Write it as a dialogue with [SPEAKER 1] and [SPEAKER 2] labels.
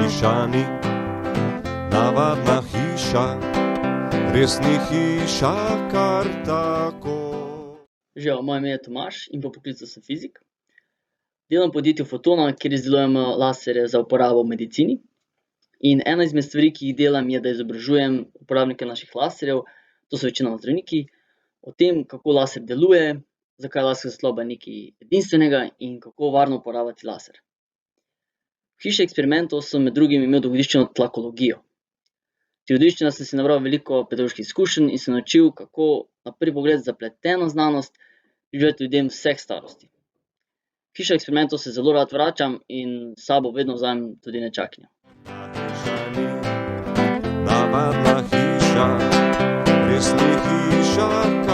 [SPEAKER 1] hiša ni navadna hiša, res ni hiša kar tako.
[SPEAKER 2] Živijo, moje ime je Tomaž in po poklicu sem fizik. Delam v podjetju Fotona, kjer izdelujemo laserje za uporabo v medicini. In ena izmed stvari, ki jih delam, je, da izobražujem uporabnike naših laserjev, to so večinoma zdravniki, o tem, kako laser deluje, zakaj je laserska svetloba nekaj edinstvenega in kako varno uporabljati laser. V hiši eksperimentov sem med drugim imel dogodivščino tlakologijo. V dogodivščinah sem si nabral veliko pedagoških izkušenj in se naučil, kako na prvi pogled zapleteno znanost približati ljudem vseh starosti. V hišo eksperimentov se zelo rad vračam in s sabo vedno vzamem tudi nečakinjo.
[SPEAKER 1] Hiša ni navadna hiša, res ni hiša